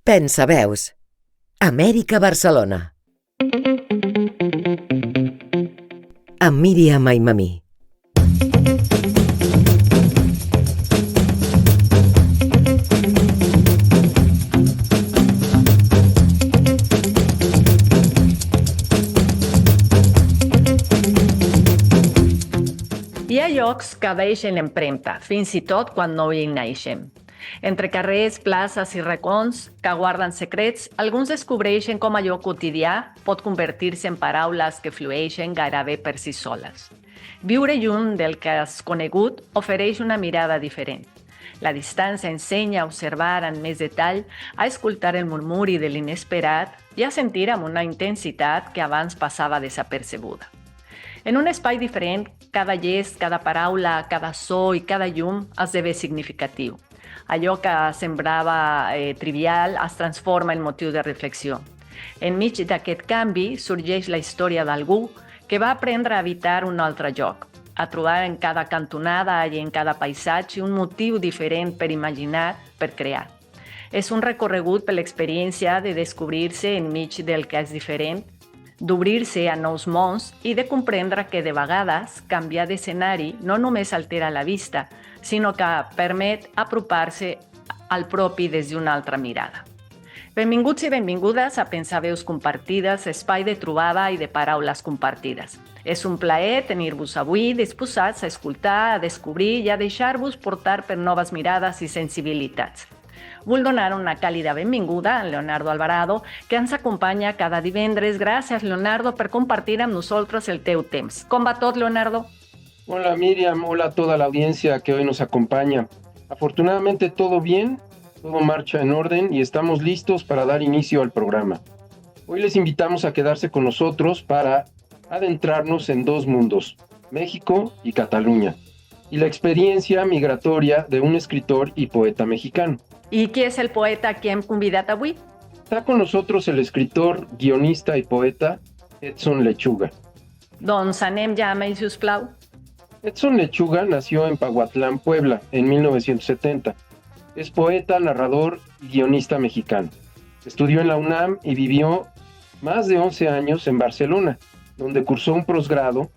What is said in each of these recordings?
Pensaveus. Amèrica Barcelona. Amb Míriam Aimamí. Hi ha llocs que deixen l'empremta, fins i tot quan no hi naixem. Entre carrers, places i racons que guarden secrets, alguns descobreixen com allò quotidià pot convertir-se en paraules que flueixen gairebé per si soles. Viure lluny del que has conegut ofereix una mirada diferent. La distància ensenya a observar amb més detall, a escoltar el murmuri de l'inesperat i a sentir amb una intensitat que abans passava desapercebuda. En un espai diferent, cada gest, cada paraula, cada so i cada llum esdevé significatiu. Allò que semblava trivial es transforma en motiu de reflexió. Enmig d'aquest canvi sorgeix la història d'algú que va aprendre a habitar un altre lloc, a trobar en cada cantonada i en cada paisatge un motiu diferent per imaginar, per crear. És un recorregut per l'experiència de descobrir-se enmig del que és diferent, d'obrir-se a nous mons i de comprendre que de vegades canviar d'escenari no només altera la vista, sinó que permet apropar-se al propi des d'una altra mirada. Benvinguts i benvingudes a Pensaveus Compartides, espai de trobada i de paraules compartides. És un plaer tenir-vos avui disposats a escoltar, a descobrir i a deixar-vos portar per noves mirades i sensibilitats. Vull donar una càlida benvinguda a Leonardo Alvarado, que ens acompanya cada divendres. Gràcies, Leonardo, per compartir amb nosaltres el teu temps. Com va tot, Leonardo? Hola, Miriam. Hola a toda la audiencia que hoy nos acompaña. Afortunadamente todo bien, todo marcha en orden y estamos listos para dar inicio al programa. Hoy les invitamos a quedarse con nosotros para adentrarnos en dos mundos, México y Cataluña, y la experiencia migratoria de un escritor y poeta mexicano. I qui és el poeta que hem convidat avui? Está con nosotros el escritor, guionista y poeta Edson Lechuga. Doncs anem ja amb ell, sisplau. Edson Lechuga nació en Pahuatlán, Puebla, en 1970. Es poeta, narrador y guionista mexicano. Estudió en la UNAM y vivió más de 11 años en Barcelona, donde cursó un posgrado,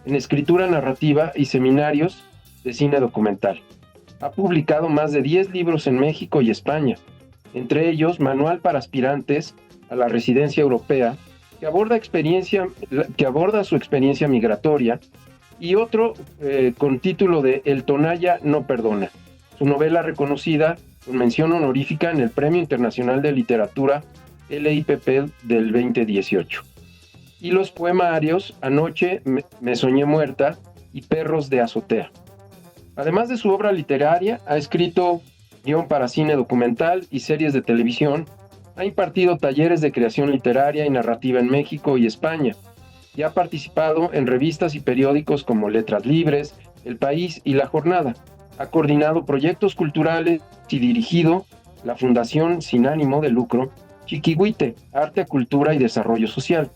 en escritura narrativa y seminarios de cine documental. Ha publicado más de 10 libros en México y España, entre ellos Manual para aspirantes a la residencia europea, que aborda su experiencia migratoria, y otro con título de El Tonalla no perdona, su novela reconocida con mención honorífica en el Premio Internacional de Literatura LIPP del 2018. Y los poemarios Anoche me soñé muerta y Perros de azotea. Además de su obra literaria, ha escrito guión para cine documental y series de televisión, ha impartido talleres de creación literaria y narrativa en México y España, y ha participado en revistas y periódicos como Letras Libres, El País y La Jornada. Ha coordinado proyectos culturales y dirigido la Fundación Sin Ánimo de Lucro Chiquihuite, Arte, Cultura y Desarrollo Social,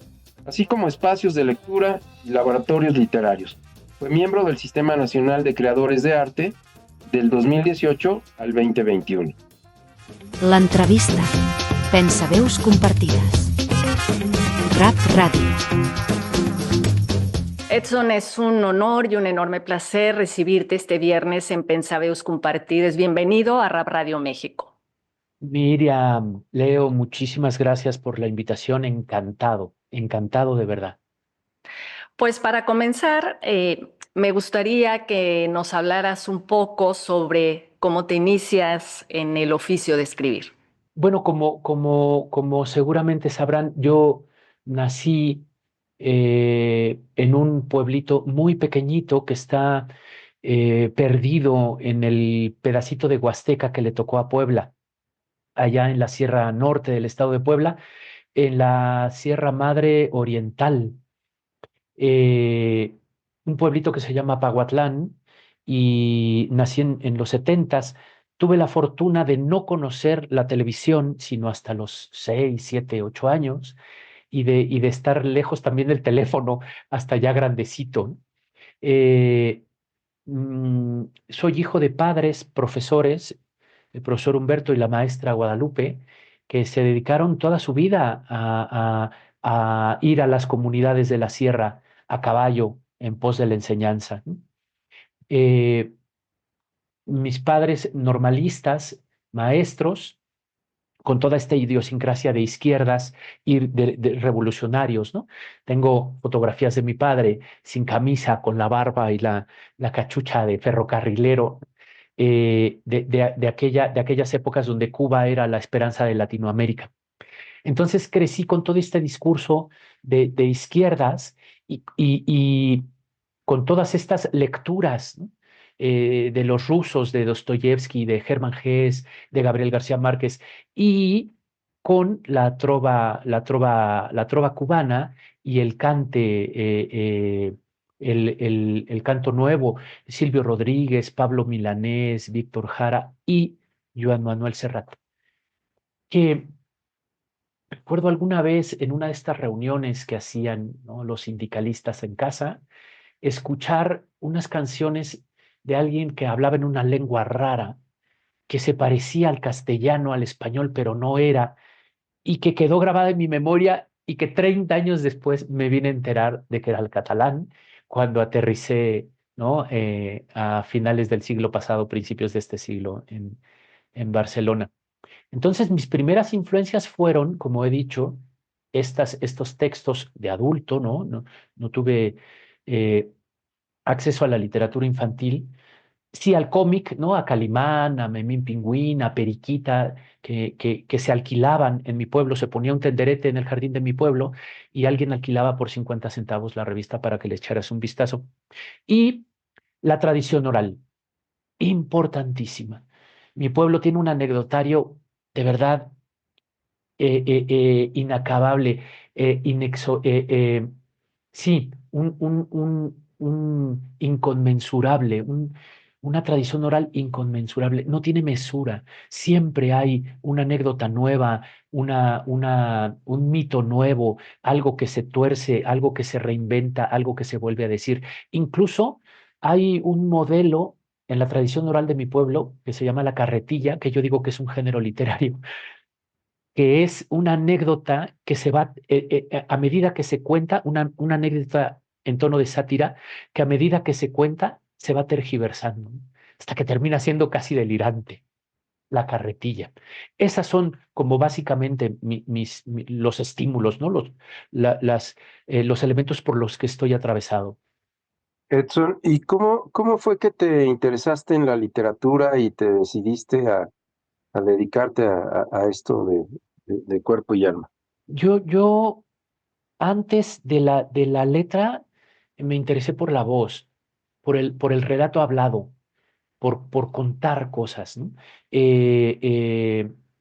así como espacios de lectura y laboratorios literarios. Fue miembro del Sistema Nacional de Creadores de Arte del 2018 al 2021. L'entrevista. Pensaveus compartides. Rap Ràdio. Edson, es un honor y un enorme placer recibirte este viernes en Pensaveus Compartides. Bienvenido a Rap Radio México. Miriam, Leo, muchísimas gracias por la invitación. Encantado de verdad. Pues para comenzar, me gustaría que nos hablaras un poco sobre cómo te inicias en el oficio de escribir. Bueno, como seguramente sabrán, yo nací en un pueblito muy pequeñito que está perdido en el pedacito de Huasteca que le tocó a Puebla, allá en la Sierra Norte del estado de Puebla, en la Sierra Madre Oriental. Un pueblito que se llama Pahuatlán, y nací en los 70s. Tuve la fortuna de no conocer la televisión sino hasta los 6, 7, 8 años, y de estar lejos también del teléfono hasta ya grandecito. Soy hijo de padres profesores el profesor Humberto y la maestra Guadalupe, que se dedicaron toda su vida a ir a las comunidades de la sierra a caballo en pos de la enseñanza, ¿no? Eh, Mis padres normalistas, maestros, con toda esta idiosincrasia de izquierdas y de revolucionarios, ¿no? Tengo fotografías de mi padre sin camisa, con la barba y la cachucha de ferrocarrilero, de aquellas épocas donde Cuba era la esperanza de Latinoamérica. Entonces crecí con todo este discurso de izquierdas y con todas estas lecturas, ¿no? De los rusos, de Dostoyevsky, de Hermann Hesse, de Gabriel García Márquez, y con la trova cubana y el cante, el canto nuevo, Silvio Rodríguez, Pablo Milanés, Víctor Jara y Joan Manuel Serrat, que recuerdo alguna vez en una de estas reuniones que hacían, ¿no?, los sindicalistas en casa, escuchar unas canciones de alguien que hablaba en una lengua rara, que se parecía al castellano, al español, pero no era, y que quedó grabada en mi memoria y que 30 años después me vine a enterar de que era el catalán cuando aterricé, ¿no?, a finales del siglo pasado, principios de este siglo en Barcelona. Entonces, mis primeras influencias fueron, como he dicho, estos textos de adulto, ¿no? No tuve eh, acceso a la literatura infantil. Sí, al cómic, ¿no? A Calimán, a Memín Pingüín, a Periquita, que se alquilaban en mi pueblo. Se ponía un tenderete en el jardín de mi pueblo y alguien alquilaba por 50 centavos la revista para que le echaras un vistazo. Y la tradición oral, importantísima. Mi pueblo tiene un anecdotario de verdad inacabable, sí, un inconmensurable, una tradición oral inconmensurable, no tiene mesura, siempre hay una anécdota nueva, un mito nuevo, algo que se tuerce, algo que se reinventa, algo que se vuelve a decir. Incluso hay un modelo en la tradición oral de mi pueblo que se llama la carretilla, que yo digo que es un género literario, que es una anécdota que se va, a medida que se cuenta, una anécdota en tono de sátira, que a medida que se cuenta, se va tergiversando, ¿no?, hasta que termina siendo casi delirante, la carretilla. Esas son como básicamente los estímulos, ¿no? Los elementos por los que estoy atravesado. Edson, ¿y cómo fue que te interesaste en la literatura y te decidiste a dedicarte a esto de cuerpo y alma? Yo antes de la letra me interesé por la voz, por el relato hablado, por contar cosas, ¿no?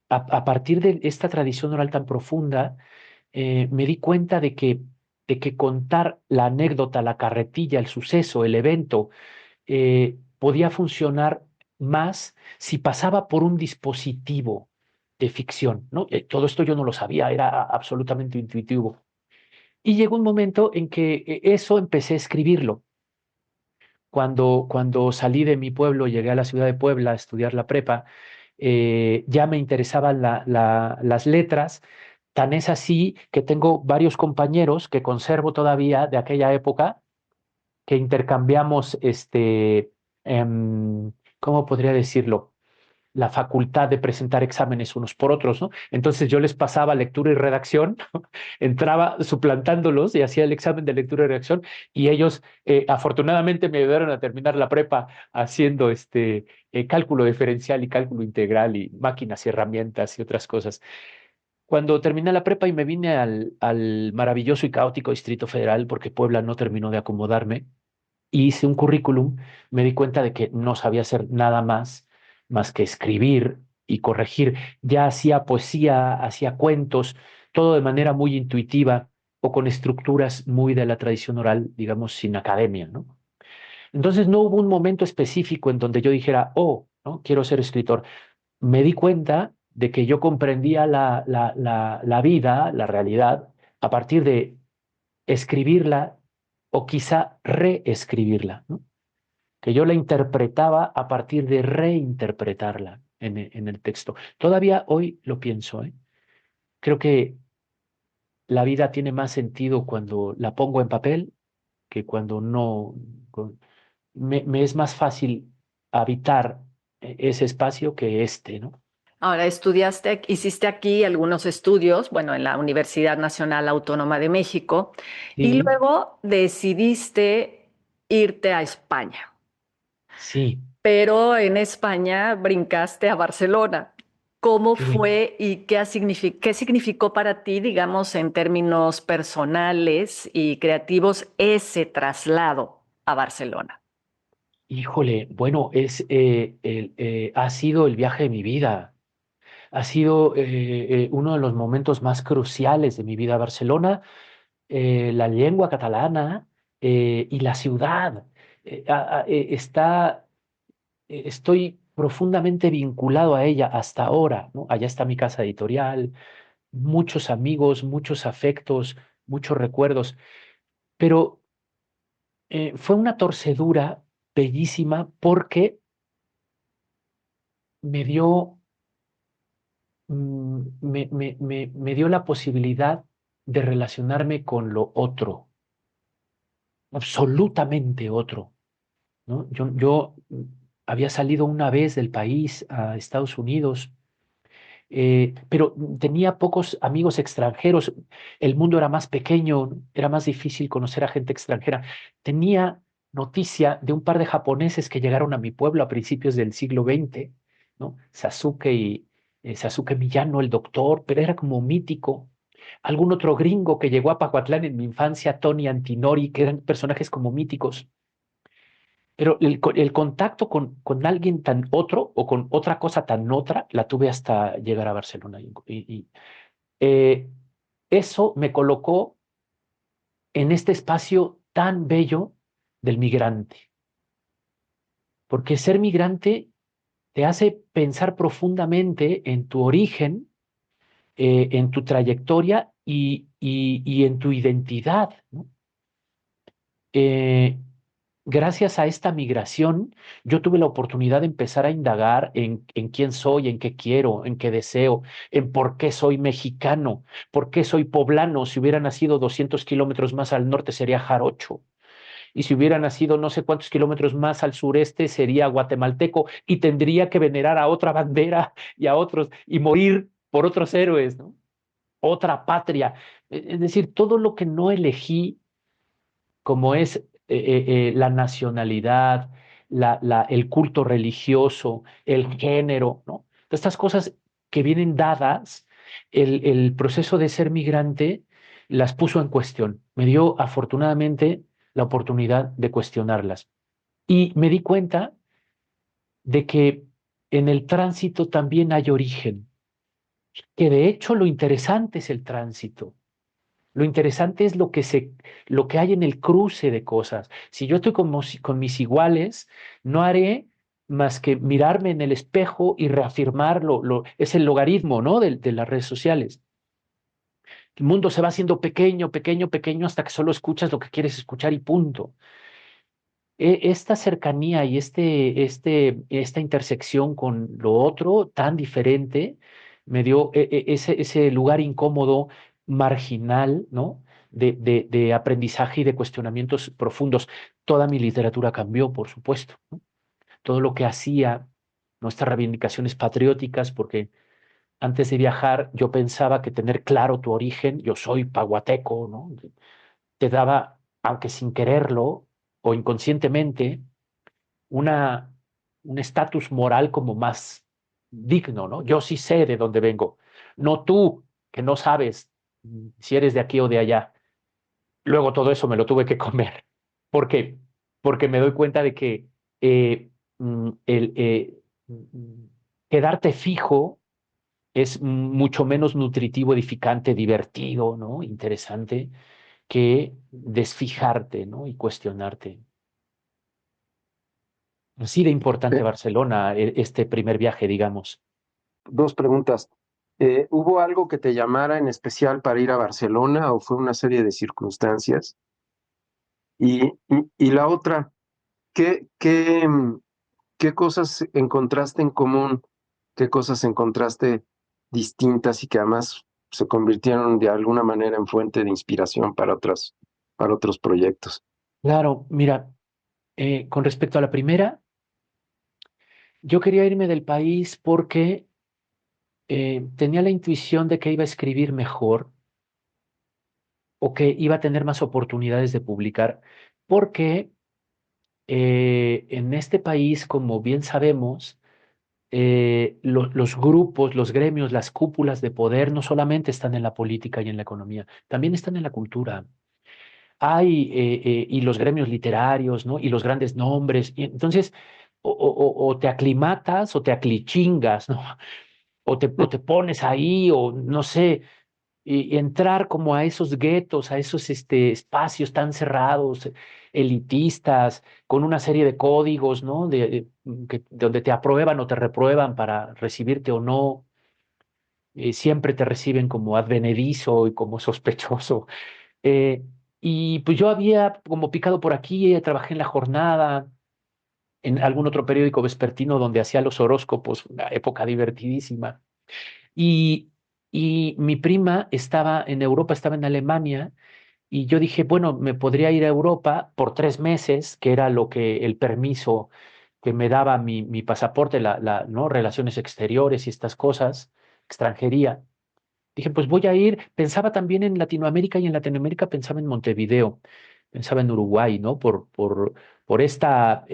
A partir de esta tradición oral tan profunda, me di cuenta de que contar la anécdota, la carretilla, el suceso, el evento, podía funcionar más si pasaba por un dispositivo de ficción, ¿no? Todo esto yo no lo sabía, era absolutamente intuitivo. Y llegó un momento en que eso empecé a escribirlo. Cuando salí de mi pueblo, llegué a la ciudad de Puebla a estudiar la prepa, ya me interesaban las letras. Tan es así que tengo varios compañeros que conservo todavía de aquella época, que intercambiamos, ¿cómo podría decirlo?, la facultad de presentar exámenes unos por otros, ¿no? Entonces yo les pasaba lectura y redacción, entraba suplantándolos y hacía el examen de lectura y redacción, y ellos afortunadamente me ayudaron a terminar la prepa haciendo cálculo diferencial y cálculo integral y máquinas y herramientas y otras cosas. Cuando terminé la prepa y me vine al maravilloso y caótico Distrito Federal, porque Puebla no terminó de acomodarme, y hice un currículum, me di cuenta de que no sabía hacer nada más que escribir y corregir. Ya hacía poesía, hacía cuentos, todo de manera muy intuitiva o con estructuras muy de la tradición oral, digamos, sin academia, ¿no? Entonces no hubo un momento específico en donde yo dijera, oh, ¿no?, quiero ser escritor. Me di cuenta de que yo comprendía la vida, la realidad, a partir de escribirla o quizá reescribirla, ¿no?, que yo la interpretaba a partir de reinterpretarla. en el texto. Todavía hoy lo pienso, ¿eh? Creo que la vida tiene más sentido cuando la pongo en papel que cuando no. Me es más fácil habitar ese espacio que este, ¿no? Ahora, hiciste aquí algunos estudios, bueno, en la Universidad Nacional Autónoma de México, y Sí, luego decidiste irte a España, sí, pero en España brincaste a Barcelona. ¿Cómo sí. fue y qué significó para ti, digamos, en términos personales y creativos, ese traslado a Barcelona? Híjole, bueno, ha sido el viaje de mi vida. Ha sido uno de los momentos más cruciales de mi vida. Barcelona, la lengua catalana y la ciudad. Estoy profundamente vinculado a ella hasta ahora, ¿no? Allá está mi casa editorial, muchos amigos, muchos afectos, muchos recuerdos, pero fue una torcedura bellísima porque me dio, me dio la posibilidad de relacionarme con lo otro, absolutamente otro, ¿no? Yo había salido una vez del país a Estados Unidos, pero tenía pocos amigos extranjeros. El mundo era más pequeño, ¿no? Era más difícil conocer a gente extranjera. Tenía noticia de un par de japoneses que llegaron a mi pueblo a principios del siglo XX, ¿no? Sasuke Miyano, el doctor, pero era como mítico. Algún otro gringo que llegó a Pacuatlán en mi infancia, Tony Antinori, que eran personajes como míticos. Pero el contacto con alguien tan otro o con otra cosa tan otra, la tuve hasta llegar a Barcelona. Eh, Eso me colocó en este espacio tan bello del migrante, porque ser migrante te hace pensar profundamente en tu origen, en tu trayectoria y en tu identidad, ¿no? Eh, Gracias a esta migración, yo tuve la oportunidad de empezar a indagar en quién soy, en qué quiero, en qué deseo, en por qué soy mexicano, por qué soy poblano. Si hubiera nacido 200 kilómetros más al norte sería jarocho. Y si hubiera nacido no sé cuántos kilómetros más al sureste sería guatemalteco y tendría que venerar a otra bandera y a otros y morir por otros héroes, ¿no? Otra patria. Es decir, todo lo que no elegí como es la nacionalidad, el culto religioso, el género, ¿no? Estas cosas que vienen dadas, el proceso de ser migrante las puso en cuestión. Me dio afortunadamente la oportunidad de cuestionarlas. Y me di cuenta de que en el tránsito también hay origen, que de hecho lo interesante es el tránsito. Lo interesante es lo que hay en el cruce de cosas. Si yo estoy con mis iguales, no haré más que mirarme en el espejo y reafirmarlo. Es el logaritmo, ¿no? De las redes sociales. El mundo se va haciendo pequeño, pequeño, pequeño hasta que solo escuchas lo que quieres escuchar y punto. Esta cercanía y esta intersección con lo otro tan diferente me dio ese lugar incómodo, marginal, ¿no? De aprendizaje y de cuestionamientos profundos. Toda mi literatura cambió, por supuesto, ¿no? Todo lo que hacía, nuestras reivindicaciones patrióticas, porque antes de viajar yo pensaba que tener claro tu origen, yo soy paguateco, ¿no? Te daba, aunque sin quererlo o inconscientemente, una, un estatus moral como más digno, ¿no? Yo sí sé de dónde vengo, no tú, que no sabes si eres de aquí o de allá. Luego todo eso me lo tuve que comer. ¿Por qué? Porque me doy cuenta de que el quedarte fijo es mucho menos nutritivo, edificante, divertido, ¿no? Interesante que desfijarte, ¿no? Y cuestionarte. Así de importante Eh, Barcelona, este primer viaje, digamos. Dos preguntas. ¿Hubo algo que te llamara en especial para ir a Barcelona o fue una serie de circunstancias? Y la otra, ¿qué cosas encontraste en común qué cosas encontraste distintas y que además se convirtieron de alguna manera en fuente de inspiración para otros proyectos? Claro, mira, con respecto a la primera, yo quería irme del país porque tenía la intuición de que iba a escribir mejor o que iba a tener más oportunidades de publicar, porque en este país, como bien sabemos, los grupos, los gremios, las cúpulas de poder no solamente están en la política y en la economía, también están en la cultura. Hay, y los gremios literarios, ¿no? Y los grandes nombres. Y entonces, o te aclimatas o te aclichingas, ¿no? O te pones ahí, o no sé, y entrar como a esos guetos, a esos espacios tan cerrados, elitistas, con una serie de códigos, ¿no? Donde te aprueban o te reprueban para recibirte o no. Siempre te reciben como advenedizo y como sospechoso. Eh, y pues yo había como picado por aquí, trabajé en La Jornada, en algún otro periódico vespertino donde hacía los horóscopos, una época divertidísima. Y, y mi prima estaba en Europa, estaba en Alemania, y yo dije, bueno, me podría ir a Europa por 3 meses, que era lo que el permiso que me daba mi pasaporte, ¿no? Relaciones exteriores y estas cosas, extranjería. Dije, pues voy a ir. Pensaba también en Latinoamérica, y en Latinoamérica pensaba en Montevideo, pensaba en Uruguay, ¿no? Por esta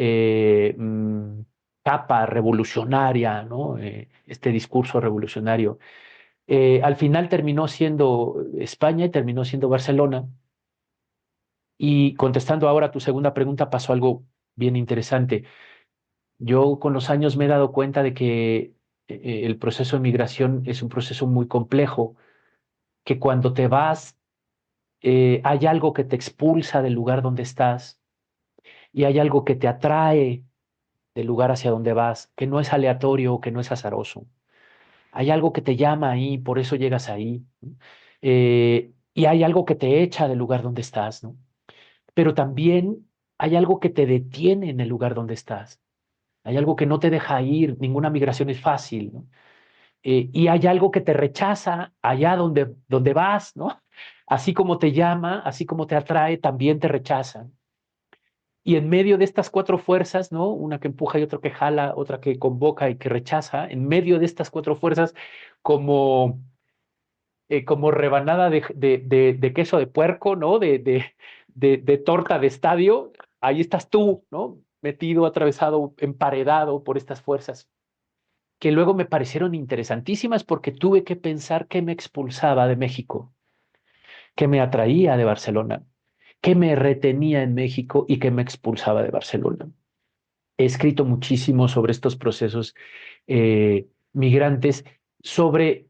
capa revolucionaria, ¿no? Este discurso revolucionario. Al final terminó siendo España y terminó siendo Barcelona. Y contestando ahora a tu segunda pregunta, pasó algo bien interesante. Yo con los años me he dado cuenta de que el proceso de migración es un proceso muy complejo, que cuando te vas hay algo que te expulsa del lugar donde estás y hay algo que te atrae del lugar hacia donde vas, que no es aleatorio, que no es azaroso. Hay algo que te llama ahí, por eso llegas ahí, ¿no? Y hay algo que te echa del lugar donde estás, ¿no? Pero también hay algo que te detiene en el lugar donde estás. Hay algo que no te deja ir, ninguna migración es fácil, ¿no? Y hay algo que te rechaza allá donde vas, ¿no? Así como te llama, así como te atrae, también te rechazan. Y en medio de estas cuatro fuerzas, ¿no? Una que empuja y otra que jala, otra que convoca y que rechaza, en medio de estas cuatro fuerzas, como, como rebanada de queso de puerco, ¿no? De torta de estadio, ahí estás tú, ¿no? Metido, atravesado, emparedado por estas fuerzas, que luego me parecieron interesantísimas porque tuve que pensar qué me expulsaba de México, qué me atraía de Barcelona, qué me retenía en México y qué me expulsaba de Barcelona. He escrito muchísimo sobre estos procesos migrantes, sobre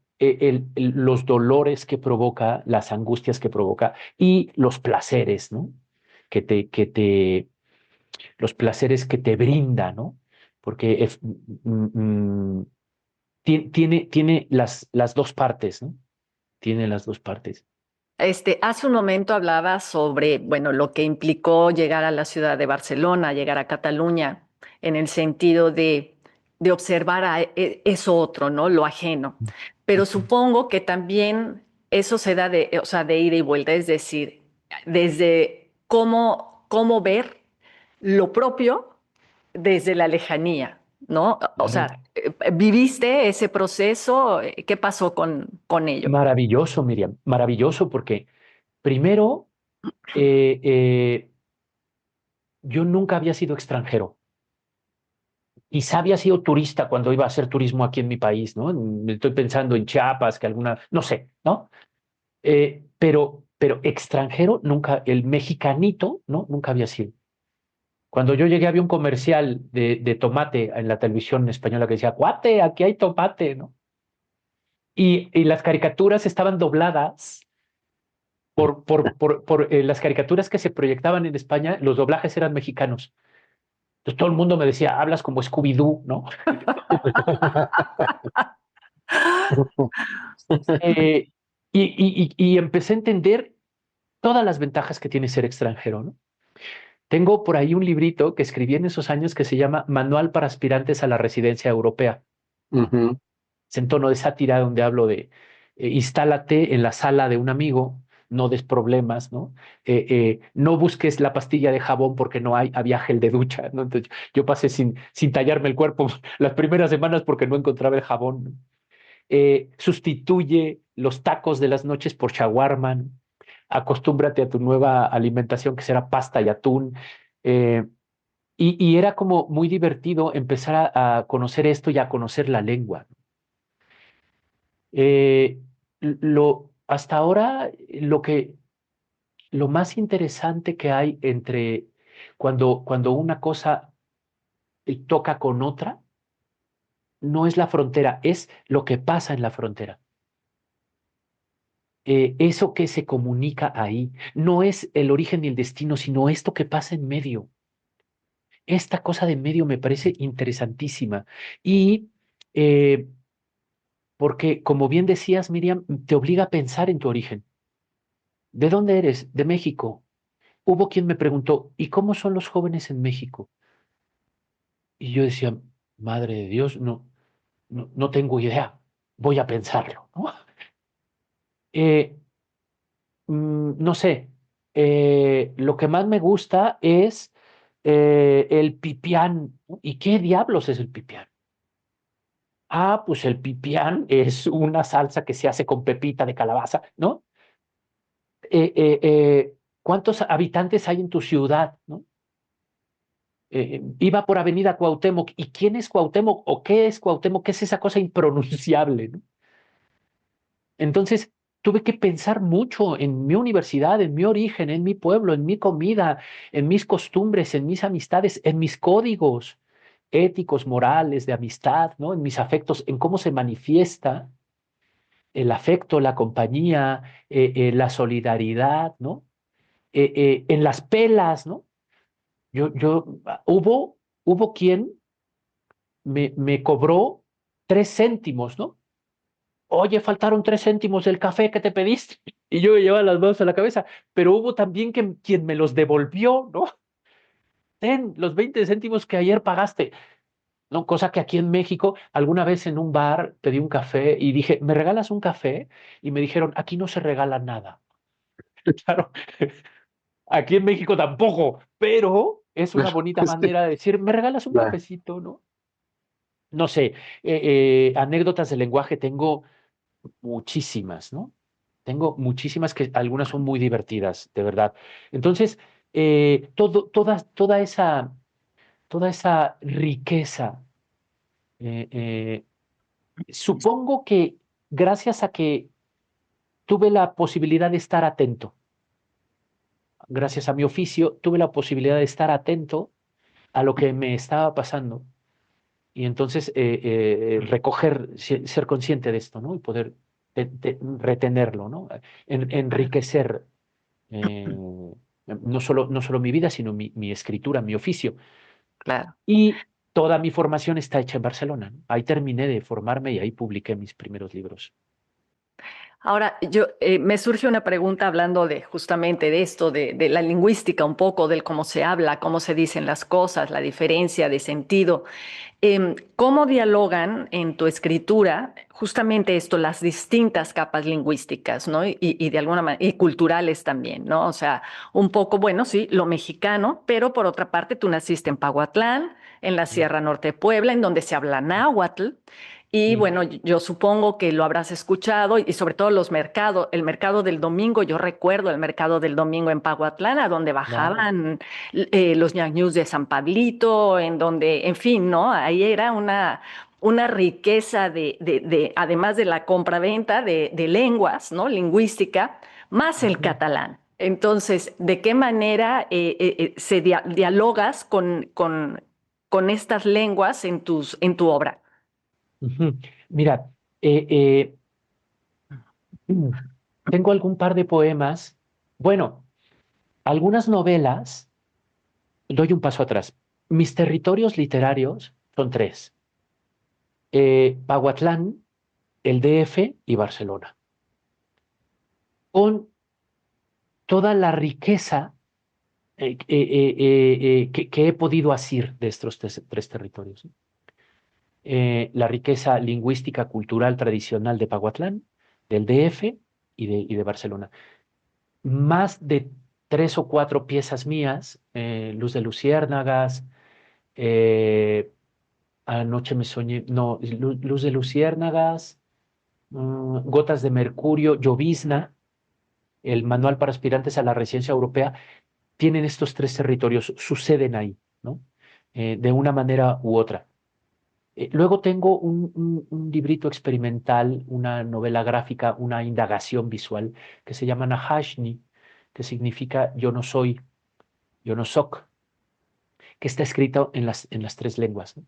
los dolores que provoca, las angustias que provoca y los placeres, ¿no? Los placeres que te brinda, ¿no? Porque tiene las dos partes, ¿no? Tiene las dos partes. Hace un momento hablaba sobre, bueno, lo que implicó llegar a la ciudad de Barcelona, llegar a Cataluña, en el sentido de observar eso otro, ¿no? Lo ajeno. Pero supongo que también eso se da o sea, de ida y vuelta, es decir, desde cómo ver lo propio desde la lejanía, ¿no? O Claro. sea, ¿viviste ese proceso? ¿Qué pasó con ello? Maravilloso, Miriam, maravilloso porque primero, eh, eh, yo nunca había sido extranjero. Quizá había sido turista cuando iba a hacer turismo aquí en mi país, ¿no? Estoy pensando en Chiapas, que alguna, no sé, ¿no? Pero extranjero nunca, el mexicanito, ¿no? Nunca había sido. Cuando yo llegué había un comercial de tomate en la televisión española que decía, cuate, aquí hay tomate, ¿no? Y las caricaturas estaban dobladas por las caricaturas que se proyectaban en España, los doblajes eran mexicanos. Entonces todo el mundo me decía, hablas como Scooby-Doo, ¿no? Eh, y empecé a entender todas las ventajas que tiene ser extranjero, ¿no? Tengo por ahí un librito que escribí en esos años que se llama Manual para aspirantes a la residencia europea. Ujú. Es en tono de sátira donde hablo de instálate en la sala de un amigo, no des problemas, ¿no? No busques la pastilla de jabón porque no había gel de ducha, ¿no? Entonces yo pasé sin tallarme el cuerpo las primeras semanas porque no encontraba el jabón, ¿no? Sustituye los tacos de las noches por shawarma, ¿no? Acostúmbrate a tu nueva alimentación que será pasta y atún. eh, y era como muy divertido empezar a conocer esto y a conocer la lengua. Eh, hasta ahora, lo más interesante que hay entre cuando una cosa toca con otra, no es la frontera, es lo que pasa en la frontera. Eso que se comunica ahí, no es el origen y el destino, sino esto que pasa en medio. Esta cosa de en medio me parece interesantísima. Y eh, porque, como bien decías, Miriam, te obliga a pensar en tu origen. ¿De dónde eres? De México. Hubo quien me preguntó, ¿y cómo son los jóvenes en México? Y yo decía, madre de Dios, no tengo idea, voy a pensarlo, ¿no? Eh, no sé, lo que más me gusta es el pipián. ¿Y qué diablos es el pipián? Ah, pues el pipián es una salsa que se hace con pepita de calabaza, ¿no? ¿Cuántos habitantes hay en tu ciudad, ¿no? Iba por Avenida Cuauhtémoc. ¿Y quién es Cuauhtémoc? ¿O qué es Cuauhtémoc? ¿Qué es esa cosa impronunciable, ¿no? Entonces, tuve que pensar mucho en mi universidad, en mi origen, en mi pueblo, en mi comida, en mis costumbres, en mis amistades, en mis códigos éticos, morales, de amistad, ¿no? En mis afectos, en cómo se manifiesta el afecto, la compañía, la solidaridad, ¿no? En las pelas, ¿no? Hubo quien me cobró 3 céntimos, ¿no? Oye, faltaron 3 céntimos del café que te pediste. Y yo me llevaba las manos a la cabeza, pero hubo también quien me los devolvió, ¿no? Ten los 20 céntimos que ayer pagaste, ¿no? Cosa que aquí en México, alguna vez en un bar pedí un café y dije, ¿me regalas un café? Y me dijeron, aquí no se regala nada. Claro, aquí en México tampoco, pero es una bonita Sí, manera de decir, ¿me regalas un claro. cafecito, no? No sé, anécdotas de lenguaje tengo muchísimas, ¿no? Tengo muchísimas que algunas son muy divertidas, de verdad. Entonces, toda esa riqueza, eh, eh, supongo que gracias a que tuve la posibilidad de estar atento, gracias a mi oficio, tuve la posibilidad de estar atento a lo que me estaba pasando y entonces recoger, ser consciente de esto, ¿no? Y poder retenerlo, ¿no? Enriquecer no solo mi vida, sino mi escritura, mi oficio. Claro. Y toda mi formación está hecha en Barcelona, ¿no? Ahí terminé de formarme y ahí publiqué mis primeros libros. Ahora, me surge una pregunta hablando de justamente de esto, de la lingüística, un poco del cómo se habla, cómo se dicen las cosas, la diferencia de sentido. ¿Cómo dialogan en tu escritura justamente esto, las distintas capas lingüísticas, ¿no? Y de alguna manera, y culturales también, ¿no? O sea, un poco, bueno, sí, lo mexicano, pero por otra parte, tú naciste en Pahuatlán, en la Mm, Sierra Norte de Puebla, en donde se habla náhuatl. Y mm, bueno, yo supongo que lo habrás escuchado y sobre todo los mercados, el mercado del domingo, yo recuerdo el mercado del domingo en Pahuatlán, a donde claro. bajaban los ñañús de San Pablito, en donde, en fin, ¿no? Ahí era una riqueza además de la compraventa de lenguas, ¿no? Lingüística, más el Ujú, catalán. Entonces, ¿de qué manera dialogas con estas lenguas en tu obra? ujú. Mira, eh, eh, mm, tengo algún par de poemas. Bueno, algunas novelas, doy un paso atrás. Mis territorios literarios son tres. Pahuatlán, el DF y Barcelona. Con toda la riqueza que he podido asir de estos tres territorios. la riqueza lingüística, cultural, tradicional de Paguatlán, del DF y de Barcelona. Más de 3 o 4 piezas mías, Luz de Luciérnagas, eh, Anoche me soñé, no, Luz de Luciérnagas, Gotas de Mercurio, Llovizna, el manual para aspirantes a la residencia europea, tienen estos 3 territorios, suceden ahí, ¿no? De una manera u otra. Luego tengo un librito experimental, una novela gráfica, una indagación visual que se llama Nahashni, que significa yo no soy, yo no soc, que está escrito en las 3 lenguas, ¿no?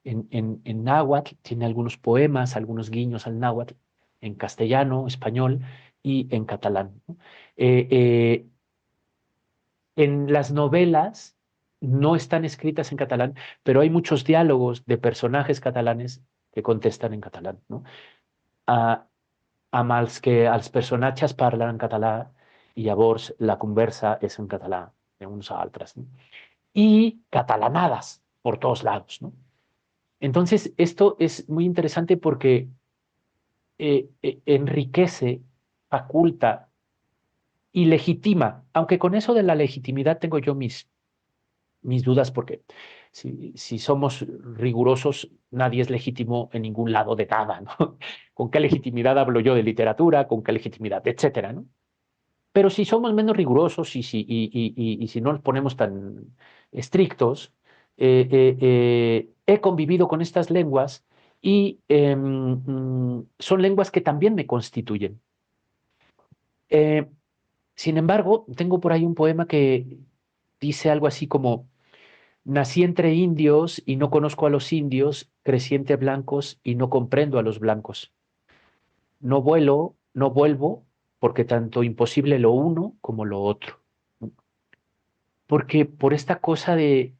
En náhuatl tiene algunos poemas, algunos guiños al náhuatl, en castellano, español y en catalán, ¿no? Eh, eh, en las novelas no están escritas en catalán, pero hay muchos diálogos de personajes catalanes que contestan en catalán, no? A, amb els que els personatges parlen en català i llavors la conversa és en català de uns a altres, ¿no? Y catalanadas por todos lados, ¿no? Entonces, esto es muy interesante porque enriquece, faculta y legitima, aunque con eso de la legitimidad tengo yo mis dudas, porque si somos rigurosos, nadie es legítimo en ningún lado de nada, ¿no? ¿Con qué legitimidad hablo yo de literatura? ¿Con qué legitimidad? Etcétera, ¿no? Pero si somos menos rigurosos y si no nos ponemos tan estrictos, he convivido con estas lenguas y son lenguas que también me constituyen. Eh, Sin embargo, tengo por ahí un poema que dice algo así como: nací entre indios y no conozco a los indios, crecí entre blancos y no comprendo a los blancos. No vuelo, no vuelvo, porque tanto imposible lo uno como lo otro. Porque por esta cosa de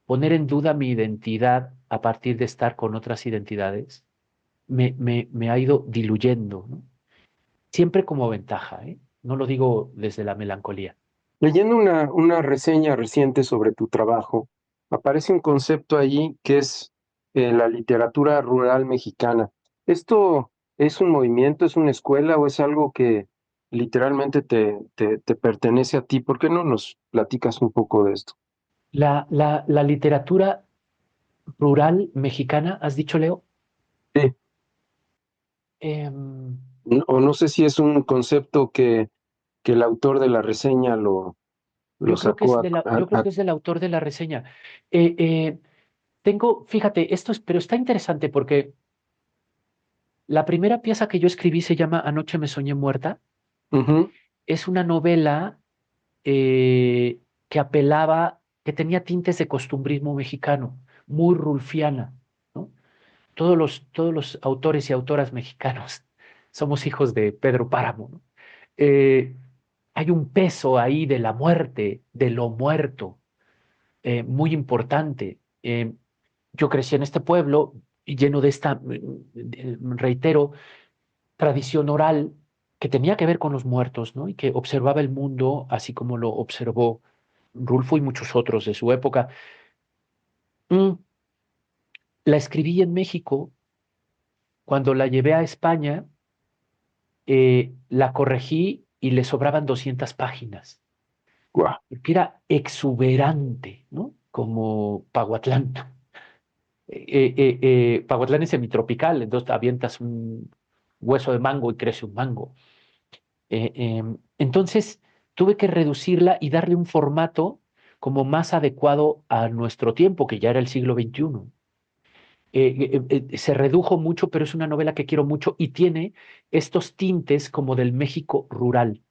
poner en duda mi identidad a partir de estar con otras identidades, me ha ido diluyendo, ¿no? Siempre como ventaja, ¿eh? No lo digo desde la melancolía. Leyendo una reseña reciente sobre tu trabajo, aparece un concepto allí que es la literatura rural mexicana. ¿Esto es un movimiento, es una escuela o es algo que literalmente te pertenece a ti? ¿Por qué no nos platicas un poco de esto? La literatura rural mexicana, ¿has dicho, Leo? Sí. Em, O no sé si es un concepto que el autor de la reseña lo yo creo que sacó es yo creo que es del autor de la reseña. Fíjate, pero está interesante porque la primera pieza que yo escribí se llama Anoche me soñé muerta. Ujú. Es una novela que tenía tintes de costumbrismo mexicano, muy rulfiana, ¿no? Todos los autores y autoras mexicanos somos hijos de Pedro Páramo, ¿no? Eh, Hay un peso ahí de la muerte, de lo muerto, muy importante. Yo crecí en este pueblo lleno de esta, reitero, tradición oral que tenía que ver con los muertos, ¿no? Y que observaba el mundo así como lo observó Rulfo y muchos otros de su época. Mm, La escribí en México. Cuando la llevé a España, la corregí y le sobraban 200 páginas, Guau. porque era exuberante, ¿no? Como Paguatlán. Paguatlán es semitropical, entonces te avientas un hueso de mango y crece un mango. Entonces tuve que reducirla y darle un formato como más adecuado a nuestro tiempo, que ya era el siglo XXI. Se redujo mucho, pero es una novela que quiero mucho y tiene estos tintes como del México rural.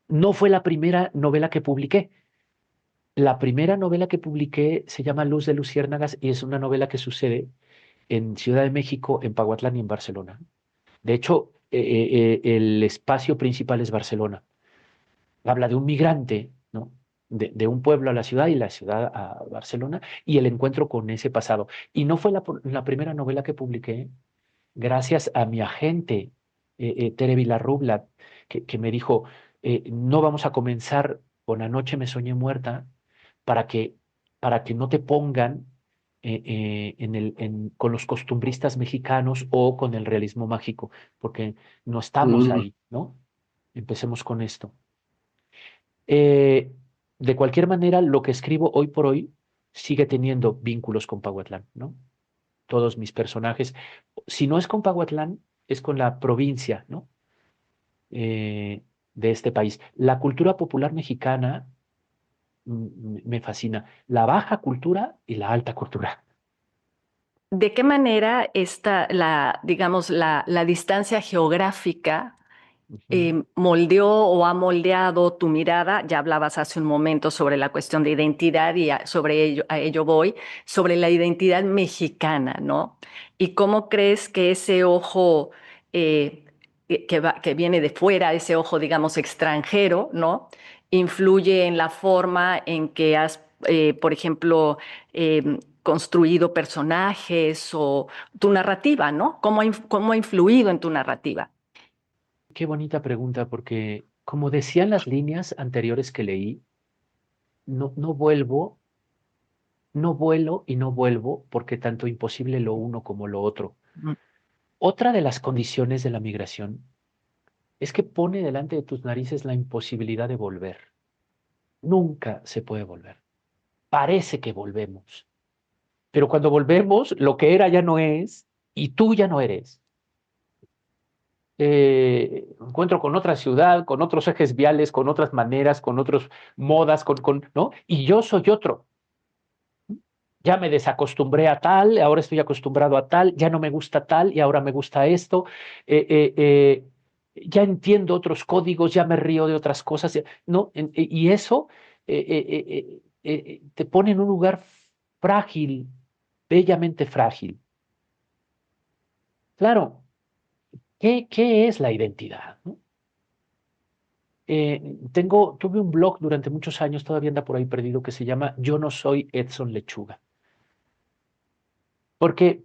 No fue la primera novela que publiqué. La primera novela que publiqué se llama Luz de Luciérnagas y es una novela que sucede en Ciudad de México, en Paguatlán y en Barcelona. De hecho, el espacio principal es Barcelona. Habla de un migrante, ¿no? De un pueblo a la ciudad y la ciudad a Barcelona y el encuentro con ese pasado. Y no fue la primera novela que publiqué, gracias a mi agente, Tere Villarrubla, que me dijo, no vamos a comenzar con Anoche me soñé muerta para que, para que no te pongan con los costumbristas mexicanos o con el realismo mágico, porque no estamos ahí, ¿no? Empecemos con esto. Eh, de cualquier manera, lo que escribo hoy por hoy sigue teniendo vínculos con Pahuatlán, ¿no? Todos mis personajes, si no es con Pahuatlán, es con la provincia, ¿no? De este país. La cultura popular mexicana me fascina, la baja cultura y la alta cultura. ¿De qué manera digamos, la distancia geográfica moldeó o ha moldeado tu mirada? Ya hablabas hace un momento sobre la cuestión de identidad y a ello voy, sobre la identidad mexicana, ¿no? ¿Y cómo crees que ese ojo que viene de fuera, ese ojo, digamos, extranjero, ¿no? Influye en la forma en que has, por ejemplo, construido personajes o tu narrativa, ¿no? ¿Cómo ha influido en tu narrativa? Qué bonita pregunta, porque como decían las líneas anteriores que leí, no vuelvo, no vuelo y no vuelvo porque tanto imposible lo uno como lo otro. Mm. Otra de las condiciones de la migración es que pone delante de tus narices la imposibilidad de volver. Nunca se puede volver. Parece que volvemos, pero cuando volvemos, lo que era ya no es y tú ya no eres. Encuentro con otra ciudad, con otros ejes viales, con otras maneras, con otras modas, ¿no? Y yo soy otro. Ya me desacostumbré a tal, ahora estoy acostumbrado a tal, ya no me gusta tal y ahora me gusta esto. Ya entiendo otros códigos, ya me río de otras cosas, ¿no? Y eso te pone en un lugar frágil, bellamente frágil. Claro, ¿qué es la identidad? ¿No? Tuve un blog durante muchos años, todavía anda por ahí perdido, que se llama Yo no soy Edson Lechuga. Porque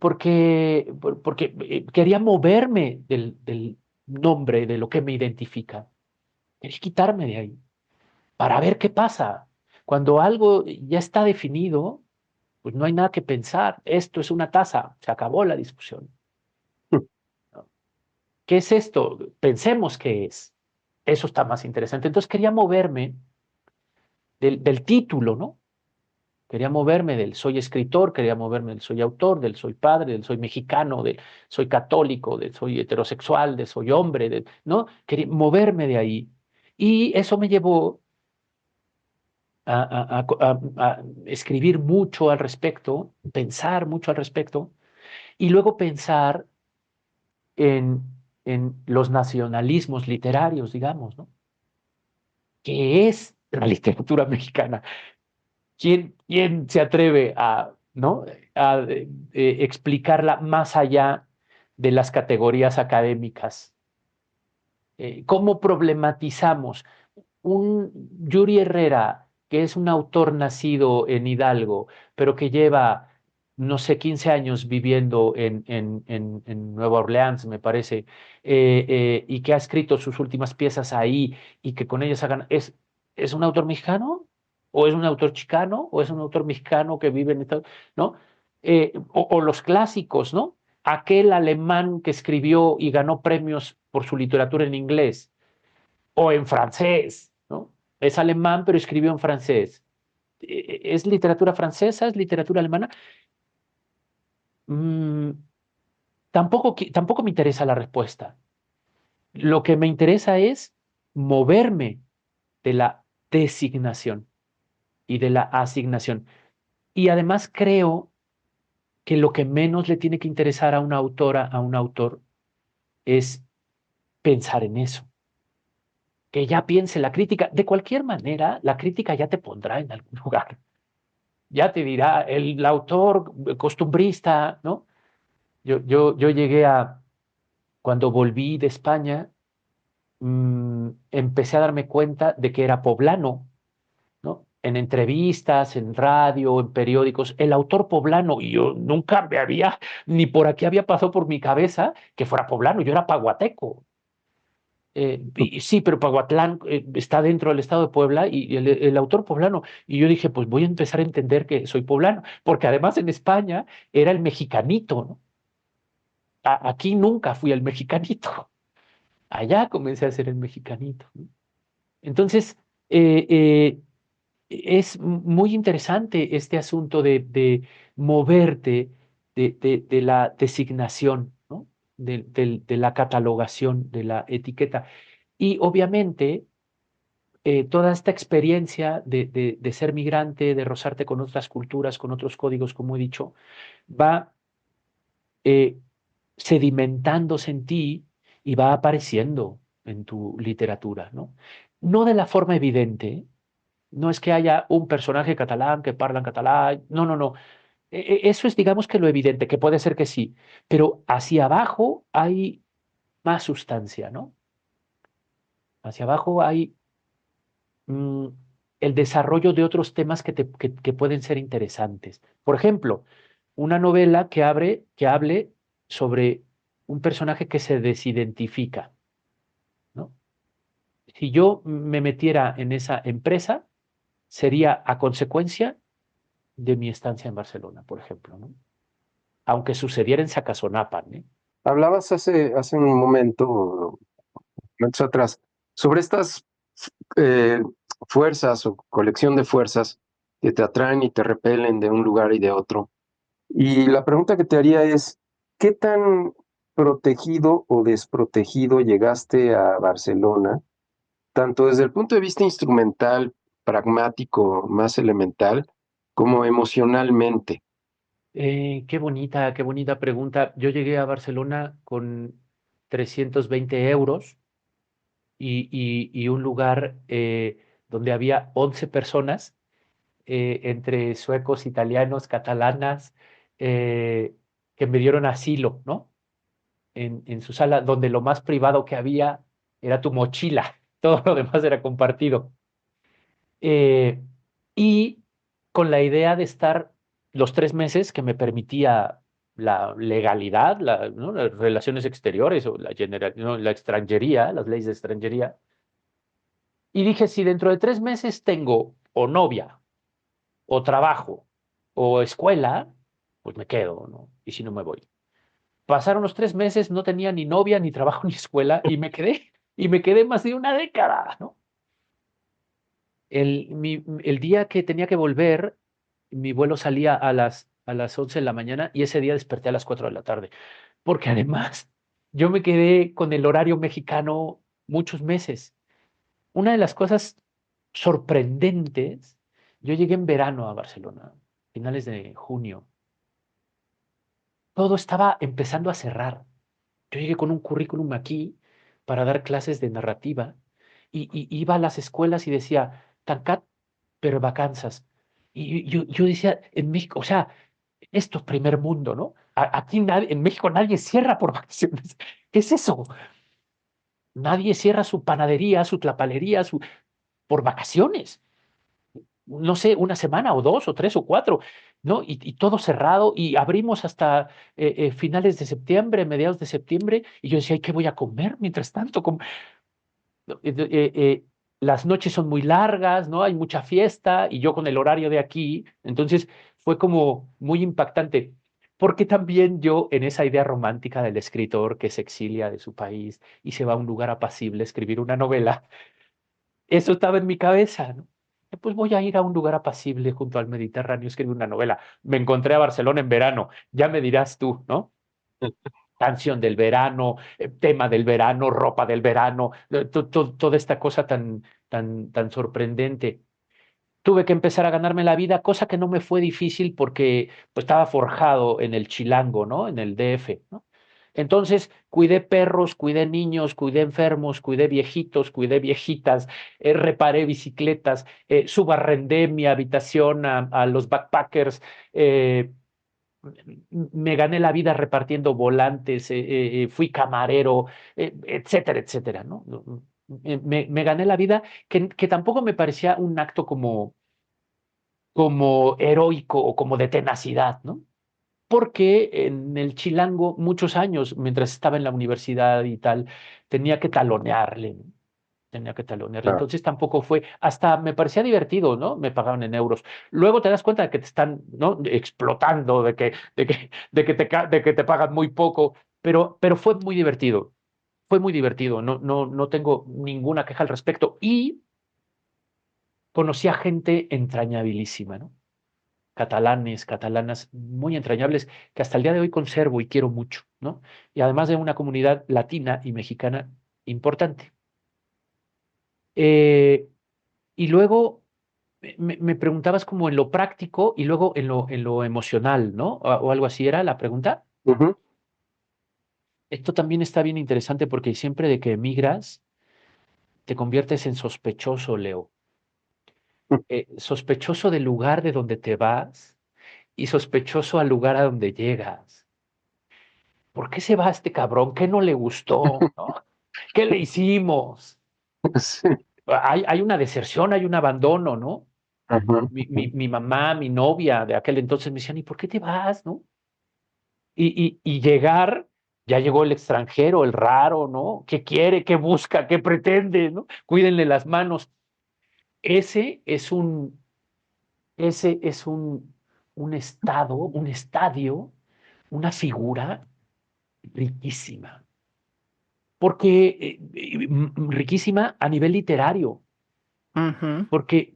quería moverme del nombre, de lo que me identifica. Quería quitarme de ahí para ver qué pasa. Cuando algo ya está definido, pues no hay nada que pensar. Esto es una taza, se acabó la discusión. ¿No? ¿Qué es esto? Pensemos qué es. Eso está más interesante. Entonces quería moverme del título, ¿no? Quería moverme del soy escritor, quería moverme del soy autor, del soy padre, del soy mexicano, del soy católico, del soy heterosexual, del soy hombre, ¿no? Quería moverme de ahí. Y eso me llevó a escribir mucho al respecto, pensar mucho al respecto, y luego pensar en, en los nacionalismos literarios, digamos, ¿no? ¿Qué es la literatura mexicana? ¿Quién se atreve ¿no? a explicarla más allá de las categorías académicas? ¿Cómo problematizamos un Yuri Herrera, que es un autor nacido en Hidalgo, pero que lleva, no sé, 15 años viviendo en Nueva Orleans, me parece, y que ha escrito sus últimas piezas ahí y que con ellas ¿es un autor mexicano? ¿O es un autor chicano? ¿O es un autor mexicano que vive en Estados Unidos? ¿No? O los clásicos, ¿no? Aquel alemán que escribió y ganó premios por su literatura en inglés o en francés, ¿no? Es alemán, pero escribió en francés. ¿Es literatura francesa? ¿Es literatura alemana? Mm, tampoco me interesa la respuesta. Lo que me interesa es moverme de la designación y de la asignación. Y además creo que lo que menos le tiene que interesar a una autora, a un autor, es pensar en eso. Que ya piense la crítica. De cualquier manera, la crítica ya te pondrá en algún lugar. Ya te dirá el autor costumbrista, ¿no? Yo llegué cuando volví de España, empecé a darme cuenta de que era poblano, ¿no? En entrevistas, en radio, en periódicos, el autor poblano, y yo nunca ni por aquí había pasado por mi cabeza que fuera poblano, yo era paguateco. Sí, pero Paguatlán está dentro del estado de Puebla y el autor poblano. Y yo dije, pues voy a empezar a entender que soy poblano, porque además en España era el mexicanito, ¿no? Aquí nunca fui el mexicanito. Allá comencé a ser el mexicanito, ¿no? Entonces, eh, eh, es muy interesante este asunto de moverte de la designación, ¿no? De la catalogación, de la etiqueta. Y obviamente, toda esta experiencia de ser migrante, de rozarte con otras culturas, con otros códigos, como he dicho, va eh, sedimentándose en ti y va apareciendo en tu literatura, ¿no? No de la forma evidente, no es que haya un personaje catalán que parla en catalán, no, no, no. Eso es, digamos que lo evidente, que puede ser que sí, pero hacia abajo hay más sustancia, ¿no? Hacia abajo hay mm, el desarrollo de otros temas que pueden ser interesantes. Por ejemplo, una novela que hable sobre un personaje que se desidentifica, ¿no? Si yo me metiera en esa empresa, sería a consecuencia de mi estancia en Barcelona, por ejemplo, ¿no? Aunque sucediera en Sacazonapan, ¿eh? Hablabas hace un momento, momentos atrás, sobre estas eh, fuerzas o colección de fuerzas que te atraen y te repelen de un lugar y de otro. Y la pregunta que te haría es, ¿qué tan protegido o desprotegido llegaste a Barcelona, tanto desde el punto de vista instrumental, pragmático, más elemental, como emocionalmente? Qué bonita pregunta. Yo llegué a Barcelona con 320 euros y un lugar donde había 11 personas, entre suecos, italianos, catalanas, eh, que me dieron asilo, ¿no? En su sala, donde lo más privado que había era tu mochila, todo lo demás era compartido. Eh, y con la idea de estar los 3 meses que me permitía la legalidad, ¿no? Las relaciones exteriores o ¿no? La extranjería, las leyes de extranjería. Y dije, si dentro de 3 meses tengo o novia, o trabajo, o escuela, pues me quedo, ¿no? Y si no me voy. Pasaron los 3 meses, no tenía ni novia, ni trabajo, ni escuela, y me quedé más de una década, ¿no? El día que tenía que volver, mi vuelo salía a las 11 de la mañana y ese día desperté a las 4 de la tarde, porque además yo me quedé con el horario mexicano muchos meses. Una de las cosas sorprendentes, yo llegué en verano a Barcelona, finales de junio, todo estaba empezando a cerrar. Yo llegué con un currículum aquí para dar clases de narrativa y iba a las escuelas y decía, tancat per vacanzas. Y yo decía, en México, o sea, esto es primer mundo, ¿no? Aquí en México nadie cierra por vacaciones. ¿Qué es eso? Nadie cierra su panadería, su tlapalería, por vacaciones. No sé, una semana o dos o tres o cuatro, ¿no? Y todo cerrado y abrimos hasta finales de septiembre, mediados de septiembre, y yo decía, "Ay, ¿qué voy a comer mientras tanto? No, las noches son muy largas, ¿no? Hay mucha fiesta y yo con el horario de aquí, entonces fue como muy impactante, porque también yo en esa idea romántica del escritor que se exilia de su país y se va a un lugar apacible a escribir una novela, eso estaba en mi cabeza, ¿no? Pues voy a ir a un lugar apacible junto al Mediterráneo a escribir una novela. Me encontré a Barcelona en verano, ya me dirás tú, ¿no? Canción del verano, tema del verano, ropa del verano, toda esta cosa tan sorprendente. Tuve que empezar a ganarme la vida, cosa que no me fue difícil porque pues, estaba forjado en el Chilango, ¿no? En el DF, ¿no? Entonces, cuidé perros, cuidé niños, cuidé enfermos, cuidé viejitos, cuidé viejitas, reparé bicicletas, subarrendé mi habitación a los backpackers, me gané la vida repartiendo volantes, fui camarero, etcétera, etcétera, ¿no? Me gané la vida que tampoco me parecía un acto como heroico o como de tenacidad, ¿no? porque en el Chilango muchos años, mientras estaba en la universidad y tal, tenía que talonearle, ¿no? Tenía que talonearle. Claro. Entonces tampoco fue, hasta me parecía divertido, ¿no? Me pagaban en euros. Luego te das cuenta de que te están, ¿no? Explotando, de que te pagan muy poco, pero fue muy divertido. Fue muy divertido. No tengo ninguna queja al respecto. Y conocí a gente entrañabilísima, ¿no? Catalanes, catalanas muy entrañables que hasta el día de hoy conservo y quiero mucho, ¿no? Y además de una comunidad latina y mexicana importante. Eh, y luego me preguntabas como en lo práctico y luego en lo emocional, ¿no? O algo así era la pregunta. Ujú. Esto también está bien interesante porque siempre de que emigras te conviertes en sospechoso, Leo. Sospechoso del lugar de donde te vas y sospechoso al lugar a donde llegas. ¿Por qué se va este cabrón? ¿Qué no le gustó? ¿No? ¿Qué le hicimos? Sí. Hay una deserción, hay un abandono, ¿no? Ajá. Mi mamá, mi novia de aquel entonces me decían, ¿y por qué te vas, no? Y llegar, ya llegó el extranjero, el raro, ¿no? ¿Qué quiere? ¿Qué busca? ¿Qué pretende? ¿No? Cuídenle las manos. Ese es un estado, un estadio, una figura riquísima. Porque riquísima a nivel literario, Ujú. porque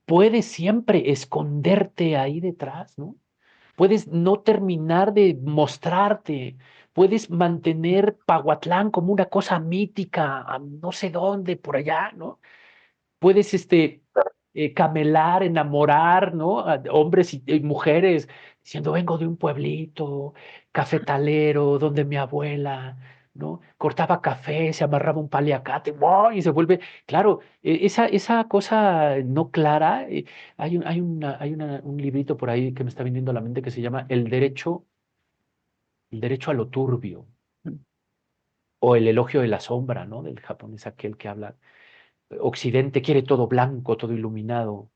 puedes siempre esconderte ahí detrás, ¿no? Puedes no terminar de mostrarte, puedes mantener Pahuatlán como una cosa mítica, no sé dónde, por allá, ¿no? Puedes camelar, enamorar, ¿no? A hombres y mujeres diciendo, vengo de un pueblito cafetalero donde mi abuela, ¿no? Cortaba café, se amarraba un paliacate, ¡wow! Y se vuelve, claro, esa cosa no clara, un librito por ahí que me está viniendo a la mente que se llama El derecho a lo turbio, o El elogio de la sombra, ¿no? Del japonés aquel que habla. Occidente quiere todo blanco, todo iluminado.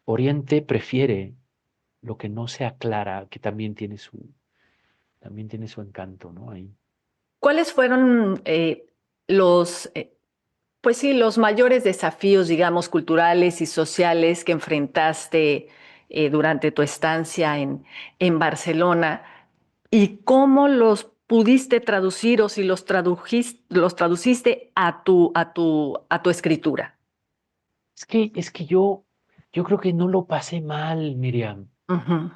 Oriente prefiere lo que no se aclara, que también tiene su encanto, ¿no? Ahí. ¿Cuáles fueron los, pues sí, los mayores desafíos, digamos, culturales y sociales que enfrentaste durante tu estancia en Barcelona y cómo los pudiste traducir o si los traduciste a tu escritura? Es que yo creo que no lo pasé mal, Miriam. Ujú,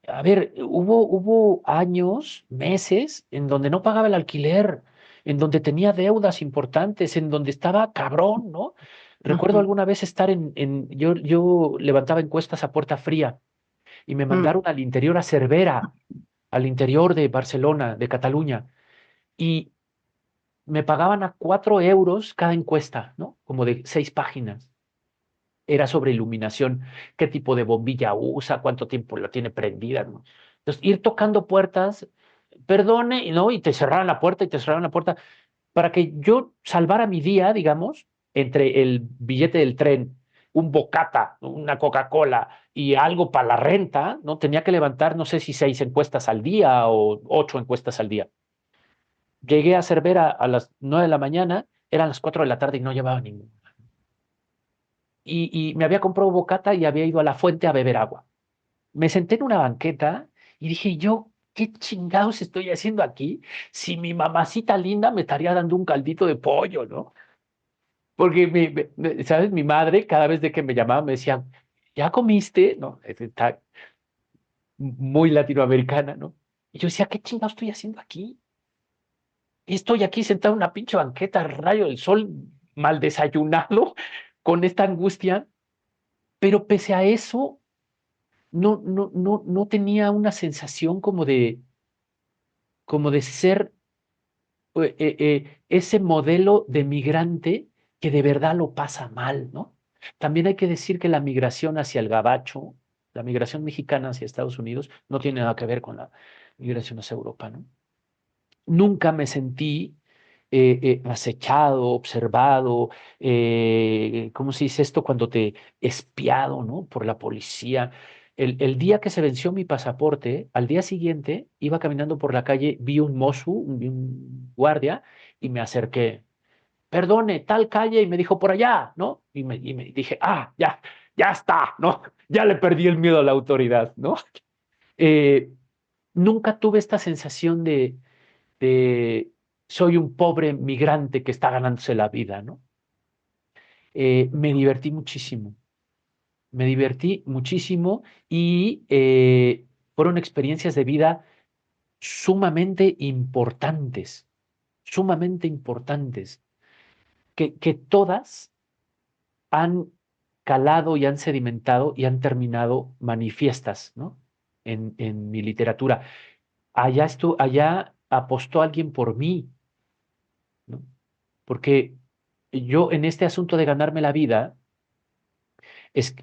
A ver, hubo años, meses, en donde no pagaba el alquiler, en donde tenía deudas importantes, en donde estaba cabrón, ¿no? Recuerdo ujú, alguna vez estar yo levantaba encuestas a puerta fría y me mm, mandaron al interior a Cervera, al interior de Barcelona, de Cataluña, y me pagaban a 4 euros cada encuesta, ¿no? Como de 6 páginas. Era sobre iluminación, qué tipo de bombilla usa, cuánto tiempo la tiene prendida, ¿no? Entonces, ir tocando puertas, perdone, ¿no? Y te cerraran la puerta y te cerraran la puerta, para que yo salvara mi día, digamos, entre el billete del tren, un bocata, una Coca-Cola y algo para la renta, ¿no? Tenía que levantar, no sé si 6 encuestas al día o 8 encuestas al día. Llegué a Cervera a las 9 de la mañana, eran las 4 de la tarde y no llevaba ninguna. Y me había comprado bocata y había ido a la fuente a beber agua. Me senté en una banqueta y dije, yo, ¿qué chingados estoy haciendo aquí? Si mi mamacita linda me estaría dando un caldito de pollo, ¿no? Porque, ¿sabes? Mi madre, cada vez de que me llamaba, me decía, ¿ya comiste? ¿No? Está muy latinoamericana, ¿no? Y yo decía, ¿qué chingados estoy haciendo aquí? Estoy aquí sentado en una pinche banqueta, rayo del sol, mal desayunado, con esta angustia, pero pese a eso, no tenía una sensación como de ser ese modelo de migrante que de verdad lo pasa mal, ¿no? También hay que decir que la migración hacia el gabacho, la migración mexicana hacia Estados Unidos, no tiene nada que ver con la migración hacia Europa, ¿no? Nunca me sentí acechado, observado, ¿cómo se dice esto? Cuando te espiado, ¿no? Por la policía. El día que se venció mi pasaporte, al día siguiente, iba caminando por la calle, vi un mozo, un guardia, y me acerqué. Perdone, tal calle, y me dijo por allá, ¿no? Y me dije, ya está, ¿no? Ya le perdí el miedo a la autoridad, ¿no? Eh, Nunca tuve esta sensación de soy un pobre migrante que está ganándose la vida, ¿no? Me divertí muchísimo, me divertí muchísimo y fueron experiencias de vida sumamente importantes, que todas han calado y han sedimentado y han terminado manifiestas, ¿no? En mi literatura. Allá apostó alguien por mí, ¿no? Porque yo en este asunto de ganarme la vida,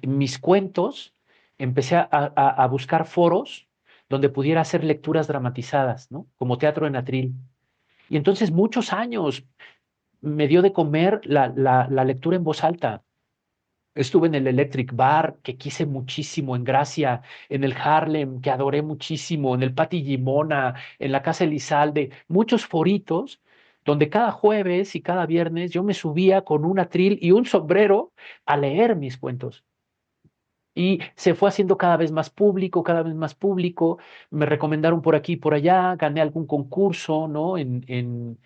mis cuentos, empecé a buscar foros donde pudiera hacer lecturas dramatizadas, ¿no? Como teatro en atril. Y entonces muchos años me dio de comer la lectura en voz alta. Estuve en el Electric Bar, que quise muchísimo, en Gracia, en el Harlem, que adoré muchísimo, en el Pati Gimona, en la Casa Elizalde, muchos foritos, donde cada jueves y cada viernes yo me subía con un atril y un sombrero a leer mis cuentos. Y se fue haciendo cada vez más público, cada vez más público. Me recomendaron por aquí y por allá, gané algún concurso, ¿no? No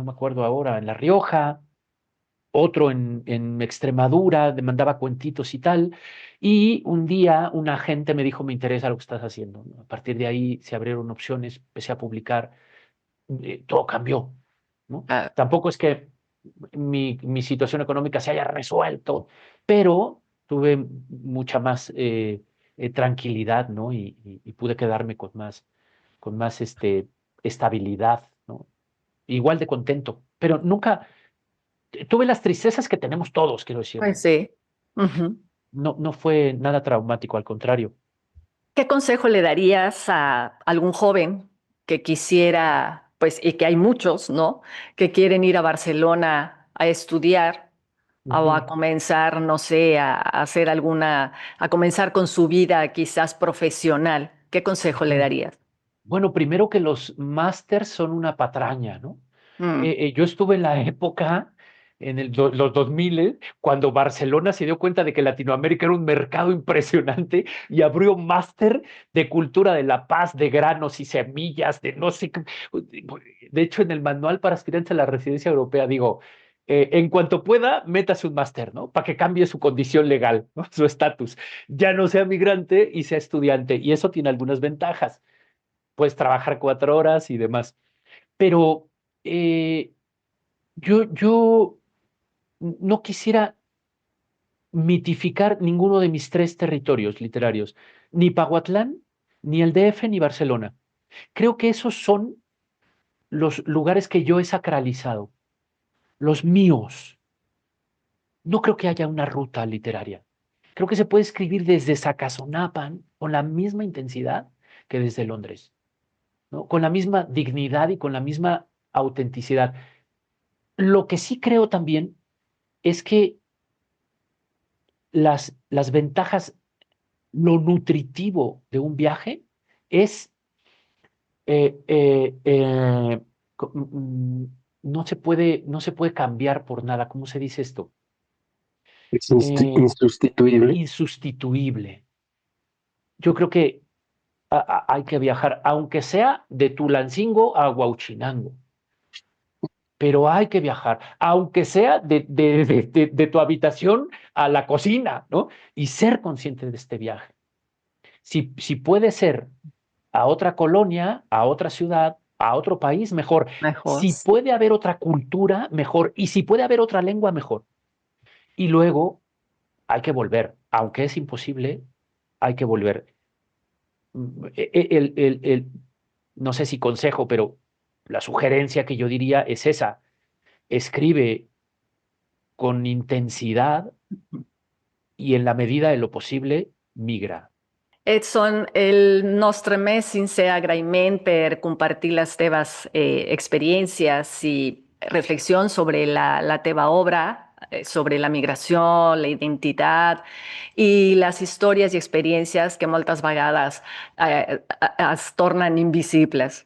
me acuerdo ahora, en La Rioja, otro en Extremadura, demandaba cuentitos y tal. Y un día un agente me dijo, me interesa lo que estás haciendo, ¿no? A partir de ahí se abrieron opciones, empecé a publicar, todo cambió, ¿no? Ah, Tampoco es que mi situación económica se haya resuelto, pero tuve mucha más tranquilidad, ¿no? Y pude quedarme con más estabilidad, ¿no? Igual de contento, pero nunca tuve las tristezas que tenemos todos, quiero decir, pues ¿no? sí. Ujú. No fue nada traumático, al contrario. ¿Qué consejo le darías a algún joven que quisiera, pues, y que hay muchos, ¿no? Que quieren ir a Barcelona a estudiar o a Ujú. comenzar, no sé, a hacer a comenzar con su vida quizás profesional? ¿Qué consejo le Ujú. darías? Bueno, primero que los másters son una patraña, ¿no? Mm, Yo estuve en la época, los 2000, cuando Barcelona se dio cuenta de que Latinoamérica era un mercado impresionante y abrió máster de cultura de la paz, de granos y semillas, de no sé qué. De hecho, en el manual para aspirantes a la residencia europea digo, en cuanto pueda, métase un máster, ¿no? Para que cambie su condición legal, ¿no? Su estatus. Ya no sea migrante y sea estudiante. Y eso tiene algunas ventajas. Puedes trabajar 4 horas y demás. Pero eh, yo no quisiera mitificar ninguno de mis 3 territorios literarios, ni Pahuatlán, ni el DF, ni Barcelona. Creo que esos son los lugares que yo he sacralizado, los míos. No creo que haya una ruta literaria. Creo que se puede escribir desde Sacazonapan con la misma intensidad que desde Londres, ¿no? Con la misma dignidad y con la misma autenticidad. Lo que sí creo también es que las ventajas, lo nutritivo de un viaje es, eh, eh, eh, no se puede cambiar por nada. ¿Cómo se dice esto? Es Eh, insustituible. Insustituible. Yo creo que hay que viajar, aunque sea de Tulancingo a Huauchinango, pero hay que viajar, aunque sea de tu habitación a la cocina, ¿no? Y ser consciente de este viaje. Si puede ser a otra colonia, a otra ciudad, a otro país, mejor. mejor. Si puede haber otra cultura, mejor. Y si puede haber otra lengua, mejor. Y luego hay que volver. Aunque es imposible, hay que volver. No sé si consejo, pero la sugerencia que yo diría es esa. Escribe con intensidad y en la medida de lo posible, migra. Edson, el nostre més sincer agraïment per compartir les teves experiències i reflexions sobre la teva obra. sobre la migració, la identitat i les històries i experiències que moltes vegades es tornen invisibles.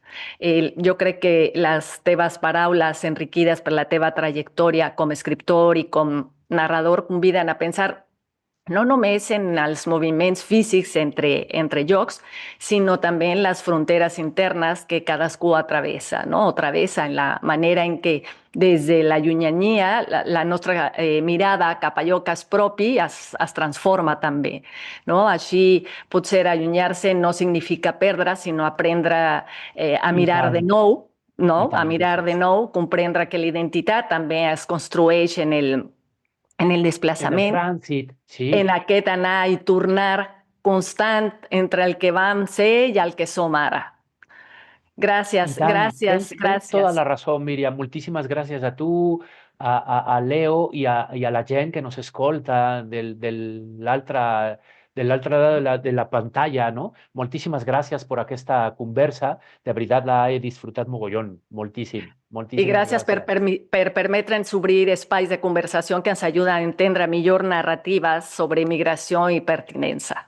Jo crec que les teves paraules enriquides per la teva trajectòria com a escriptor i com narrador conviden a pensar no només en els moviments físics entre llocs, sinó també en les fronteres internes que cadascú travessa, no? O travessa en la manera en què des de la llunyania la nostra mirada cap a allò que és propi es transforma també, no? Així, potser allunyar-se no significa perdre, sinó aprendre a mirar de nou, no? A mirar de nou, comprendre que la identitat també es construeix en el desplaçament, En el trànsit, sí. en aquest anar i tornar constant entre el que vam ser i el que som ara. Gràcies, Y tant, gràcies, tens toda la gràcies. razón, Miriam. Moltíssimes gràcies a tu, a Leo i a la gent que nos escolta de l'altre lado de la pantalla, no? Moltíssimes gràcies per aquesta conversa. De veritat la he disfrutat mogollón, moltíssim. I Moltíssimes gràcies per permetre'ns obrir espais de conversació que ens ajuden a entendre millor narratives sobre migració i pertinença.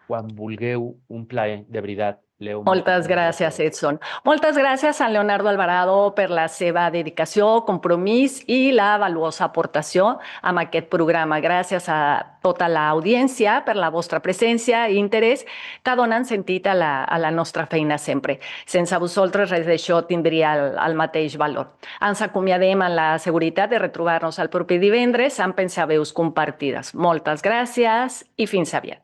Quan vulgueu, un plaer, de veritat, Leo. Moltes gràcies, Edson. Moltes gràcies a Leonardo Alvarado per la seva dedicació, compromís i la valuosa aportació amb aquest programa. Gràcies a tota l'audiència per la vostra presència i interès que donen sentit a la nostra feina sempre. Sense vosaltres res d'això tindria el mateix valor. Ens acomiadem amb la seguretat de retrobar-nos el proper divendres amb pensaveus compartides. Moltes gràcies i fins aviat.